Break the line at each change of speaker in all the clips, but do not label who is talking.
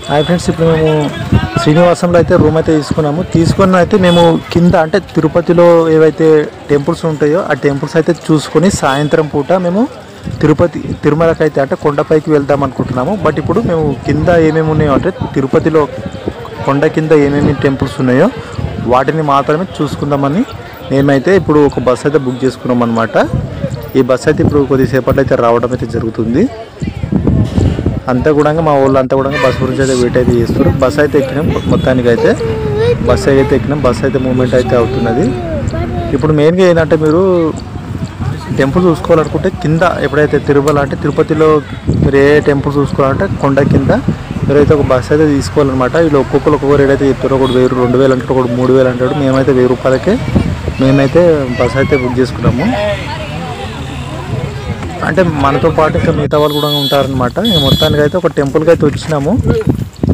Hi friends, ఇప్పుడు మేము శ్రీనివాసంలో అయితే రూమ్ అయితే తీసుకొని అయితే మేము కింద అంటే తిరుపతిలో ఏవైతే టెంపుల్స్ ఉంటాయో ఆ టెంపుల్స్ అయితే చూసుకొని సాయంత్రం పూట మేము తిరుమలకి అయితే అంటే కొండపైకి వెళ్దాం అనుకుంటున్నాము. బట్ ఇప్పుడు మేము కింద ఏమేమి ఉన్నాయో అంటే తిరుపతిలో కొండ కింద ఏమేమి టెంపుల్స్ ఉన్నాయో వాటిని మాత్రమే చూసుకుందామని మేమైతే ఇప్పుడు ఒక బస్ అయితే బుక్ చేసుకున్నాం అనమాట. ఈ బస్ అయితే ఇప్పుడు కొద్దిసేపట్లో అయితే రావడం అయితే జరుగుతుంది. అంతా కూడా మా వాళ్ళు అంతా కూడా బస్ గురించి అయితే వెయిట్ అయితే చేస్తారు. బస్ అయితే ఎక్కినాం, మొత్తానికి అయితే బస్ అయితే ఎక్కినాం. బస్ అయితే మూవ్మెంట్ అయితే అవుతున్నది. ఇప్పుడు మెయిన్గా ఏంటంటే మీరు టెంపుల్ చూసుకోవాలనుకుంటే కింద ఎప్పుడైతే తిరుమల అంటే తిరుపతిలో మీరు ఏ టెంపుల్ చూసుకోవాలంటే కొండ కింద మీరైతే ఒక బస్ అయితే తీసుకోవాలన్నమాట. వీళ్ళు ఒక్కొక్క రేట్ అయితే చెప్తారు. ఒకటి 1000, 2000 అంటాడు, ఒకటి 3000 అంటాడు. మేమైతే 1000 రూపాయలకే మేమైతే బస్ అయితే బుక్ చేసుకున్నాము. అంటే మనతో పాటు ఇంకా మిగతా వాళ్ళు కూడా ఉంటారనమాట. మొత్తానికి అయితే ఒక టెంపుల్కి అయితే వచ్చినాము.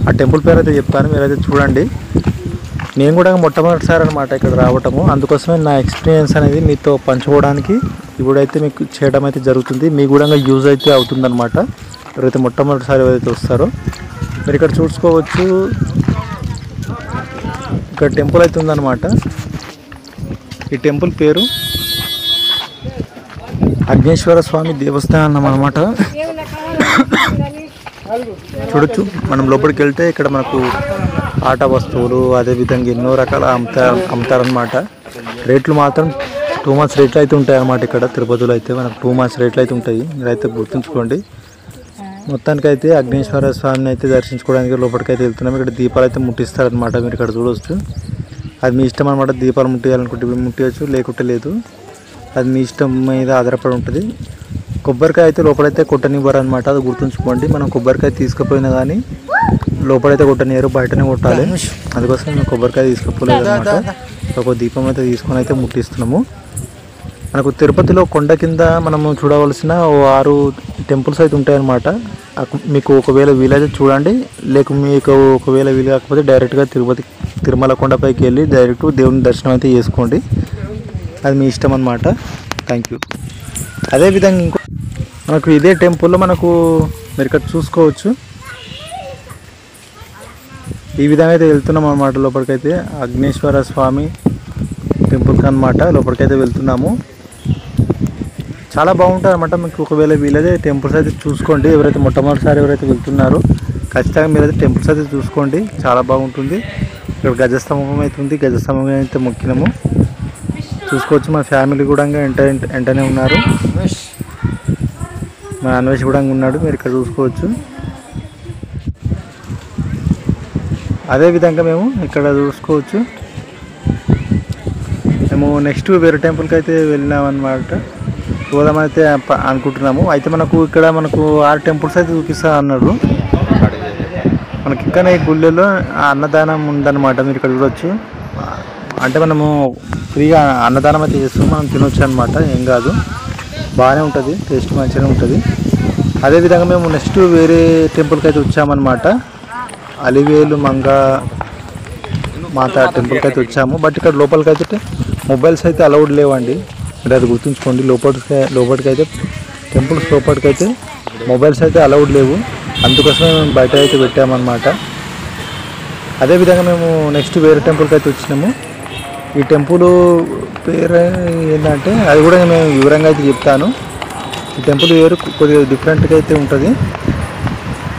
ఆ టెంపుల్ పేరు అయితే చెప్తాను, మీరైతే చూడండి. నేను కూడా మొట్టమొదటిసారి అనమాట ఇక్కడ రావటము. అందుకోసమే నా ఎక్స్పీరియన్స్ అనేది మీతో పంచుకోవడానికి ఇప్పుడైతే మీకు చేయడం అయితే జరుగుతుంది. మీకు కూడా యూజ్ అయితే అవుతుందన్నమాట. ఎవరైతే మొట్టమొదటిసారి ఎవరైతే వస్తారో మీరు ఇక్కడ చూసుకోవచ్చు. ఇక్కడ టెంపుల్ అయితే ఉందన్నమాట. ఈ టెంపుల్ పేరు అగ్నేశ్వర స్వామి దేవస్థానం అన్నమాట. చూడొచ్చు, మనం లోపలికి వెళ్తే ఇక్కడ మనకు ఆట వస్తువులు అదేవిధంగా ఎన్నో రకాల అమ్ముతారనమాట. రేట్లు మాత్రం టూ మచ్ రేట్లు అయితే ఉంటాయి అన్నమాట. ఇక్కడ తిరుపతిలో అయితే మనకు టూ మచ్ రేట్లు అయితే ఉంటాయి, మీరైతే గుర్తుంచుకోండి. మొత్తానికైతే అగ్నేశ్వర స్వామిని అయితే దర్శించుకోవడానికి లోపలికి అయితే వెళ్తున్నాం. ఇక్కడ దీపాలు అయితే ముట్టిస్తారనమాట, మీరు ఇక్కడ చూడవచ్చు. అది మీ ఇష్టం అనమాట. దీపాలు ముట్టియాలనుకుంటే ముట్టియచ్చు, లేకుంటే లేదు. అది మీ ఇష్టం మీద ఆధారపడి ఉంటుంది. కొబ్బరికాయ అయితే లోపలైతే కొట్టనివ్వరు అనమాట, అది గుర్తుంచుకోండి. మనం కొబ్బరికాయ తీసుకుపోయినా కానీ లోపలైతే కొట్టనివ్వరు, బయటనే కొట్టాలి. అందుకోసం మేము కొబ్బరికాయ తీసుకుపోలేదు అనమాట. ఒక దీపం అయితే తీసుకొని అయితే ముట్టిస్తున్నాము. మనకు తిరుపతిలో కొండ కింద మనము చూడవలసిన 6 టెంపుల్స్ అయితే ఉంటాయన్నమాట. మీకు ఒకవేళ వీలైతే చూడండి, లేక మీకు ఒకవేళ వీలు కాకపోతే డైరెక్ట్గా తిరుమల కొండపైకి వెళ్ళి డైరెక్ట్ దేవుని దర్శనం అయితే చేసుకోండి. అది మీ ఇష్టం అన్నమాట. Thank you. అదేవిధంగా ఇంకో మనకు ఇదే టెంపుల్లో మనకు మీరు ఇక్కడ చూసుకోవచ్చు. ఈ విధంగా అయితే వెళ్తున్నాం అన్నమాట. లోపలికైతే అగ్నేశ్వర స్వామి టెంపుల్కి అన్నమాట లోపలికైతే వెళ్తున్నాము. చాలా బాగుంటుంది అన్నమాట. మీకు ఒకవేళ వీలైతే టెంపుల్స్ అయితే చూసుకోండి. ఎవరైతే మొట్టమొదటిసారి ఎవరైతే వెళ్తున్నారో ఖచ్చితంగా మీరైతే టెంపుల్స్ అయితే చూసుకోండి, చాలా బాగుంటుంది. ఇక్కడ గజస్తంభం అయితే ఉంది, గజస్తంభం అయితే మొక్కినాము. చూసుకోవచ్చు. మా ఫ్యామిలీ కూడా వెంటనే ఉన్నారు. మా అన్వేష్ కూడా ఉన్నాడు, మీరు ఇక్కడ చూసుకోవచ్చు. అదేవిధంగా మేము ఇక్కడ చూసుకోవచ్చు. మేము నెక్స్ట్ వేరే టెంపుల్కి అయితే వెళ్ళినామన్నమాట. పోదామైతే అనుకుంటున్నాము. అయితే మనకు ఇక్కడ 6 టెంపుల్స్ అయితే చూపిస్తా అన్నారు. మనకి ఇంకా ఈ గుళ్ళలో అన్నదానం ఉందన్నమాట, మీరు ఇక్కడ చూడవచ్చు. అంటే మనము ఫ్రీగా అన్నదానం అయితే చేస్తాం, మనం తినొచ్చు అనమాట. ఏం కాదు, బాగానే ఉంటుంది, టేస్ట్ మంచిగానే ఉంటుంది. అదేవిధంగా మేము నెక్స్ట్ వేరే టెంపుల్కి అయితే వచ్చామన్నమాట. అలివేలు మంగ మాత టెంపుల్కి అయితే వచ్చాము. బట్ ఇక్కడ లోపలికి అయితే మొబైల్స్ అయితే అలౌడ్ లేవండి, మీరు అది గుర్తుంచుకోండి. లోపలికైతే టెంపుల్స్ లోపలికైతే మొబైల్స్ అయితే అలౌడ్ లేవు, అందుకోసమే మేము బయట అయితే పెట్టామన్నమాట. అదేవిధంగా మేము నెక్స్ట్ వేరే టెంపుల్కి అయితే వచ్చినాము. ఈ టెంపుల్ పేరు ఏంటంటే అది కూడా నేను వివరంగా అయితే చెప్తాను. ఈ టెంపుల్ వేరు కొద్దిగా డిఫరెంట్గా అయితే ఉంటుంది,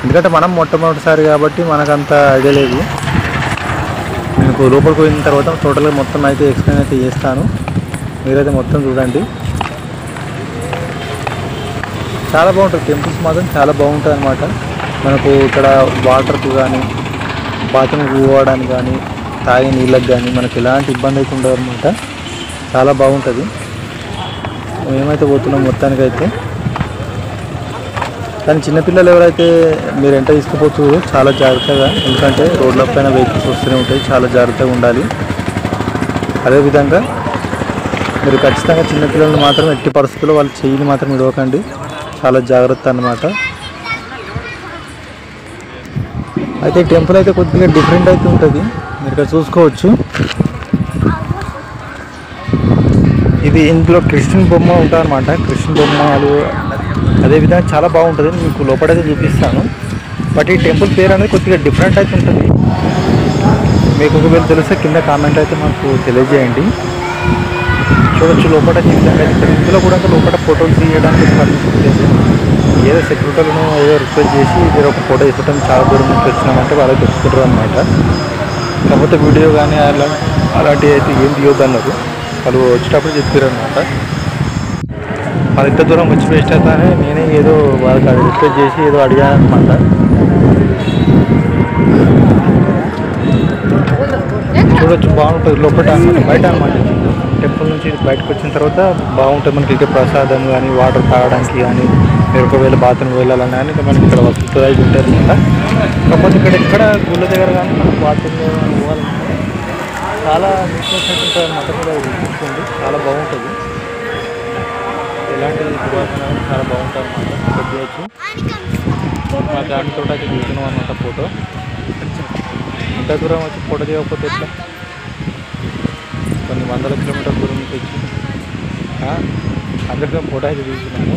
ఎందుకంటే మనం మొట్టమొదటిసారి కాబట్టి మనకంత ఐడియా లేదు. మీకు లోపలికి పోయిన తర్వాత టోటల్గా మొత్తం అయితే ఎక్స్ప్లెయిన్ అయితే చేస్తాను, మీరైతే మొత్తం చూడండి. చాలా బాగుంటుంది, టెంపుల్స్ మాత్రం చాలా బాగుంటుంది అనమాట. మనకు ఇక్కడ వాటర్కి కానీ బాత్రూమ్కి పోవడానికి కానీ తాగే నీళ్ళకి కానీ మనకు ఎలాంటి ఇబ్బంది అయితే ఉండదు అనమాట. చాలా బాగుంటుంది. మేమైతే పోతున్నాం మొత్తానికైతే. కానీ చిన్నపిల్లలు ఎవరైతే మీరు ఎంట తీసుకుపోతారో చాలా జాగ్రత్తగా, ఎందుకంటే రోడ్ల పైన వెహికల్స్ వస్తూనే ఉంటాయి, చాలా జాగ్రత్తగా ఉండాలి. అదేవిధంగా మీరు ఖచ్చితంగా చిన్నపిల్లలు మాత్రం ఎట్టి పరిస్థితుల్లో వాళ్ళు చెయ్యిని మాత్రం ఇవ్వకండి, చాలా జాగ్రత్త అన్నమాట. అయితే ఈ టెంపుల్ అయితే కొద్దిగా డిఫరెంట్ అయితే ఉంటుంది, మీరు ఇక్కడ చూసుకోవచ్చు. ఇది ఇందులో కృష్ణుని బొమ్మ ఉంటుంది అనమాట. కృష్ణుని బొమ్మలు అదేవిధంగా చాలా బాగుంటుంది, మీకు లోపలైతే చూపిస్తాను. బట్ ఈ టెంపుల్ పేరు అనేది కొద్దిగా డిఫరెంట్ అయితే ఉంటుంది. మీకు ఒకవేళ తెలిస్తే కింద కామెంట్ అయితే మాకు తెలియజేయండి. చూడొచ్చు లోపల విధంగా అయితే ఇందులో కూడా లోపల ఫోటోలు తీయడానికి పర్మిషన్ లేదు. ఏదో సెక్యూరిటీలను ఏదో రిక్వెస్ట్ చేసి వేరే ఒక ఫోటో తీసుకోవడం చాలా దూరం నుంచి వచ్చినామంటే వాళ్ళకి తెచ్చుకుంటారు అనమాట. కాకపోతే వీడియో కానీ అలాంటివి అయితే ఏం తీయొద్దు అన్నారు. వాళ్ళు వచ్చేటప్పుడు చెప్పారు అనమాట. వాళ్ళు ఇంత దూరం వచ్చి వేస్ట్ అవుతానే నేనే ఏదో వాళ్ళకి రిక్వెస్ట్ చేసి ఏదో అడిగాను అనమాట. చూడొచ్చు బాగుంటుంది లోపల అనమాట. బయట అనమాట టెంపుల్ నుంచి బయటకు వచ్చిన తర్వాత బాగుంటుంది. మనకి ఇక్కడ ప్రసాదం కానీ వాటర్ తాగడానికి కానీ మీరు ఒకవేళ బాత్రూమ్ వెళ్ళాలని కానీ మనకి ఇక్కడ వసతులు అయితే ఉంటుంది అనమాట. కాకపోతే ఎక్కడ గుళ్ళ దగ్గర కానీ మనకు బాత్రూమ్ పోవాలంటే చాలా నీట్నెస్ ఉంటుంది అనమాట. కూడా చూసుకోండి చాలా బాగుంటుంది. ఎలాంటి చాలా బాగుంటుంది అనమాట. చూడవచ్చు మా ఫ్యామిలీతో అయితే చూస్తున్నాం అనమాట ఫోటో. ఇంత దూరం వచ్చి ఫోటో తీయకపోతే ఎట్లా? కొన్ని వందల కిలోమీటర్ల దూరం నుంచి వచ్చి అందరితో ఫోటో అయితే తీసుకున్నాము.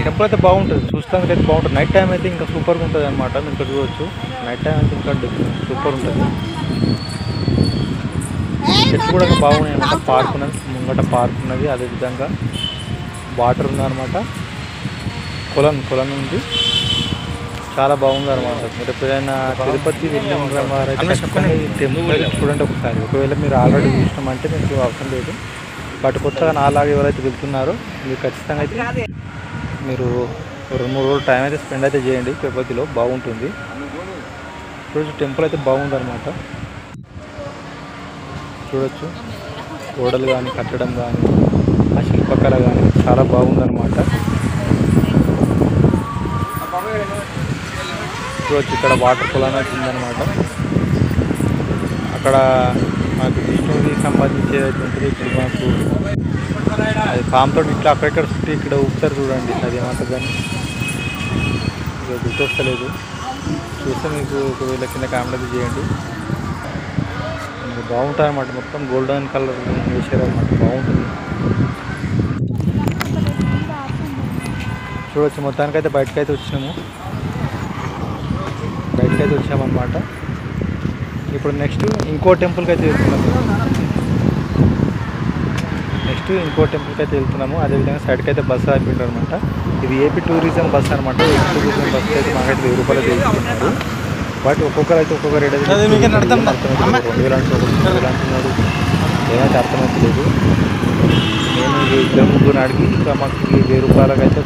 టెంపుల్ అయితే బాగుంటుంది, చూస్తానికి అయితే బాగుంటుంది. నైట్ టైం అయితే ఇంకా సూపర్గా ఉంటుంది అనమాట. మీరు ఇక్కడ చూడవచ్చు నైట్ టైం అయితే ఇంకా సూపర్ ఉంటుంది. చెట్లు కూడా బాగున్నాయి అనమాట. పార్క్ ఉన్నది, ముంగట పార్క్ ఉన్నది. అదేవిధంగా వాటర్ ఉందన్నమాట. కొలం ఉంది. చాలా బాగుంది అనమాట. మీరు ఎప్పుడైనా తిరుపతి వెళ్ళిన వారైతే టెంపుల్ చూడండి ఒకసారి. ఒకవేళ మీరు ఆల్రెడీ చూసినామంటే మీకు అవసరం లేదు. బట్ కొత్తగా నాలాగా ఎవరైతే వెళ్తున్నారో మీరు ఖచ్చితంగా అయితే మీరు 2-3 రోజులు టైం అయితే స్పెండ్ అయితే చేయండి. తిరుపతిలో బాగుంటుంది. చూడొచ్చు టెంపుల్ అయితే బాగుందన్నమాట. చూడొచ్చు గోడలు కానీ కట్టడం కానీ ఆ శిల్పకళ కానీ చాలా బాగుందన్నమాట. చూడొచ్చు ఇక్కడ వాటర్ పూల్ అనేది ఉందన్నమాట. అక్కడ మనకు విష్ణువుకి సంబంధించి ఏదైతే ఉంటుంది ఇప్పుడు మనకు అది పాముతో ఇట్లా అక్కడెక్కడ చుట్టి ఇక్కడ ఊపుతారు చూడండి. అది ఏమంటుంది అని ఇక గుర్తొస్తలేదు. చూస్తే మీకు ఒకవేళ కింద కామెంట్ చేయండి. బాగుంటుంది అన్నమాట. మొత్తం గోల్డెన్ కలర్ వేసారు అన్నమాట. బాగుంటుంది. చూడవచ్చు మొత్తానికైతే బయటకైతే వచ్చామన్నమాట. ఇప్పుడు నెక్స్ట్ ఇంకో టెంపుల్కి అయితే వెళ్తున్నాము. అదేవిధంగా సైడ్కి అయితే బస్సు ఆపిపోయింటారు అనమాట. ఇది ఏపీ టూరిజం బస్ అనమాట. ఏపీ టూరిజం బస్సు అయితే మాకైతే 1000 రూపాయలు తీసుకున్నారు. బట్ ఒక్కొక్కరు అయితే ఒక్కొక్క రేట్ అయితే 2000 అంటున్నారు. ఏమైతే అర్థమవుతలేదు. నేను 2-3 అడిగి ఇంకా మాకు 1000 రూపాయలకి అయితే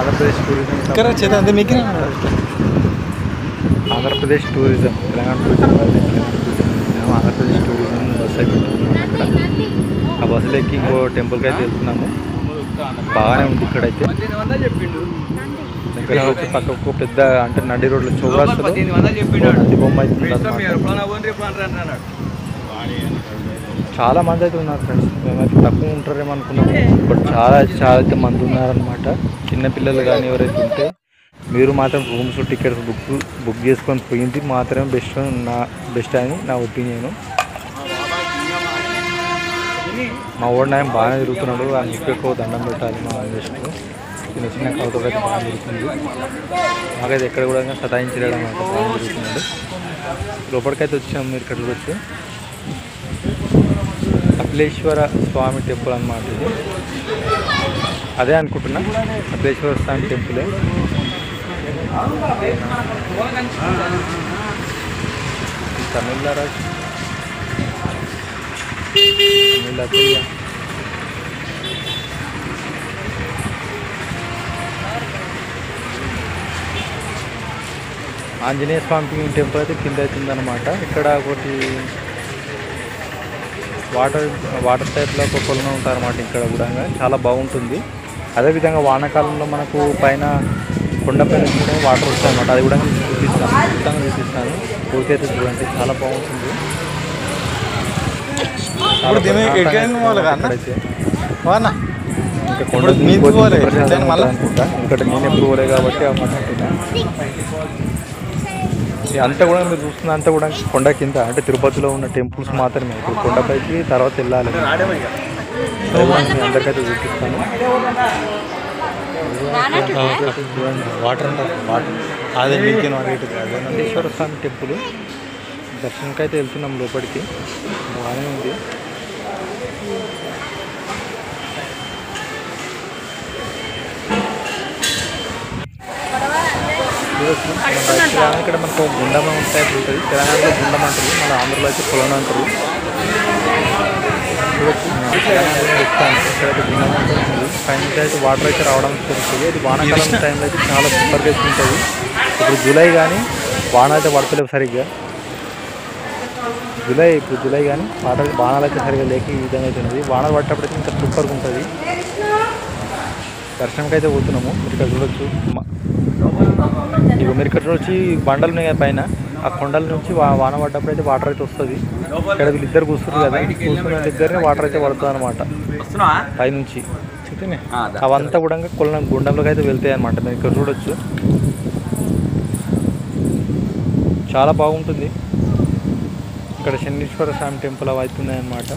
Andhra Pradesh tourism Andhra Pradesh tourism Telangana tourism Andhra Pradesh tourism bus అయిపోతున్నాము. అక్కడ ఆ బస్సులో ఎక్కి ఇంకో టెంపుల్కి అయితే వెళ్తున్నాము. బాగానే ఉంది ఇక్కడైతే. దగ్గర వచ్చి పక్కకు పెద్ద అంటే నడి రోడ్లు చౌరాస్తాలో నంది బొమ్మ అయితే చాలా మంది అయితే ఉన్నారు ఫ్రెండ్స్. మేమైతే తక్కువ ఉంటారేమో అనుకున్నాము. బట్ చాలా అయితే మంది ఉన్నారనమాట. చిన్నపిల్లలు కానీ ఎవరైతే ఉంటే మీరు మాత్రం రూమ్స్ టికెట్స్ బుక్ చేసుకొని పోయింది మాత్రమే బెస్ట్ అని నా ఒపీనియన్. మా ఓడి నాయం బాగానే తిరుగుతున్నాడు. అందుకు ఎక్కువ దండం పెట్టాలి. మా ఆంధ్రప్రదేశ్లో చిన్న కౌతలు అయితే బాగా తిరుగుతుంది. మాకైతే ఎక్కడ కూడా సతాయించడం అయితే బాగా తిరుగుతున్నాడు. లోపలికైతే వచ్చాము. మీరు ఇక్కడ చూడవచ్చు కపిలేశ్వర స్వామి టెంపుల్ అన్నమాట. ఇది అదే అనుకుంటున్నా కపిలేశ్వర స్వామి టెంపులే. తమిళరాజ్ ఆంజనేయ స్వామి టెంపుల్ అయితే కింద అవుతుందన్నమాట. ఇక్కడ ఒకటి వాటర్ టైప్లో ఒక కొలను ఉంటారన్నమాట. ఇక్కడ కూడా చాలా బాగుంటుంది. అదేవిధంగా వానాకాలంలో మనకు పైన కొండపైన కూడా వాటర్ వస్తాయి అన్నమాట. అది కూడా చూపిస్తాను. పూర్తి చూడండి చాలా బాగుంటుంది. ఇంకా కొండ అనుకుంటా. ఇక్కడ నేను ఎప్పుడు పోలే కాబట్టి అంతా కూడా మీరు చూస్తున్న అంతా కూడా కొండ కింద అంటే తిరుపతిలో ఉన్న టెంపుల్స్ మాత్రమే. ఇప్పుడు కొండపైకి తర్వాత వెళ్ళాలి. అందరికైతే చూపిస్తాను. వాటర్ అంటారు, వాటర్ అదే మిల్కిన్ వాటర్, అదే నందీశ్వర స్వామి టెంపుల్. దర్శనంకి అయితే వెళ్తున్నాం లోపలికి, బాగానే ఉంది. ఇక్కడ మనకు గుండం టైప్ ఉంటుంది. తెలంగాణలో గుండం అంటారు, మన ఆంధ్రలో అయితే పొలం అంటారు. ఇక్కడైతే గుండం ఉంటుంది. పైన అయితే వాటర్ అయితే రావడానికి జరుగుతుంది. అది వానాకాలం టైంలో అయితే చాలా సూపర్గా ఉంటుంది. ఇప్పుడు జూలై కానీ వాన అయితే పడతలేవు సరిగ్గా. ఇప్పుడు జూలై కానీ వానాలు అయితే సరిగ్గా లేక ఈ విధంగా అయితే ఉంది. వానలు పట్టేటప్పుడు అయితే ఇంకా సూపర్గా ఉంటుంది. దర్శనంకి అయితే పోతున్నాము. మీరు ఇక్కడ చూడొచ్చు. ఇక మీరు ఇక్కడ చూడొచ్చి బండలు ఉన్నాయి పైన, ఆ కొండల నుంచి వాన పడ్డప్పుడు అయితే వాటర్ అయితే వస్తుంది. ఇక్కడ వీళ్ళిద్దరు కూర్చున్నారు కదా, కూర్చున్న వాళ్ళిద్దరిని వాటర్ అయితే పడుతుంది అనమాట పైనుంచి. అవంతా కూడా గుండంలోకి అయితే వెళ్తాయి అనమాట. మీరు ఇక్కడ చూడొచ్చు, చాలా బాగుంటుంది. ఇక్కడ శనీశ్వర స్వామి టెంపుల్ అవి అవుతున్నాయి అన్నమాట.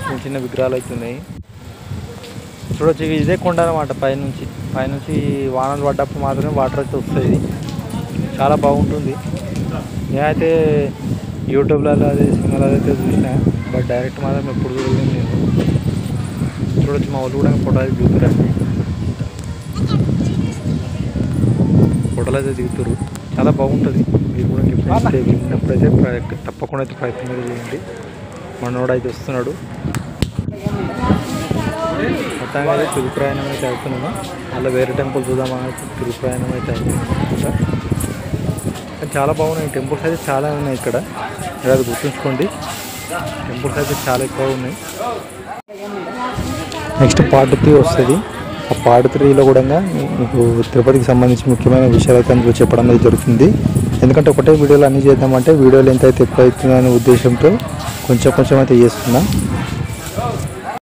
చిన్న చిన్న విగ్రహాలు అవుతున్నాయి. చూడొచ్చు, ఇదే కొండ అనమాట. పైనుంచి వానలు పడ్డప్పుడు మాత్రమే వాటర్ అయితే వస్తుంది. చాలా బాగుంటుంది. నేనైతే యూట్యూబ్లో అదే సినిమాలో అయితే చూసిన, బట్ డైరెక్ట్ మాత్రం ఎప్పుడు చూడలేదు నేను. చూడొచ్చు, మా వాళ్ళు కూడా ఫోటోలు దిగుతారు, ఫోటోలు అయితే దిగుతారు. చాలా బాగుంటుంది. మీరు కూడా ఎప్పుడైతే వెళ్ళినప్పుడైతే తప్పకుండా అయితే ప్రయత్నం చేయండి. మనోడు అయితే వస్తున్నాడు. మొత్తంగా అయితే తిరుగు ప్రయాణం అయితే అవుతున్నాము. మళ్ళీ వేరే టెంపుల్ చూద్దామని తిరుగు ప్రయాణం అయితే అవుతుంది. చాలా బాగున్నాయి టెంపుల్స్ అయితే, చాలా ఉన్నాయి ఇక్కడ. అది గుర్తుంచుకోండి, టెంపుల్స్ అయితే చాలా ఎక్కువ ఉన్నాయి. నెక్స్ట్ పార్ట్ 3 వస్తుంది. ఆ పార్ట్ 3లో కూడా మీకు తిరుపతికి సంబంధించి ముఖ్యమైన విషయాలు అయితే మీకు చెప్పడం అయితే జరుగుతుంది. ఎందుకంటే ఒకటే వీడియోలో అన్నీ చేద్దామంటే వీడియోలు ఎంత అయితే ఎక్కువ అవుతుందనే ఉద్దేశంతో కొంచెం అయితే చేస్తున్నా.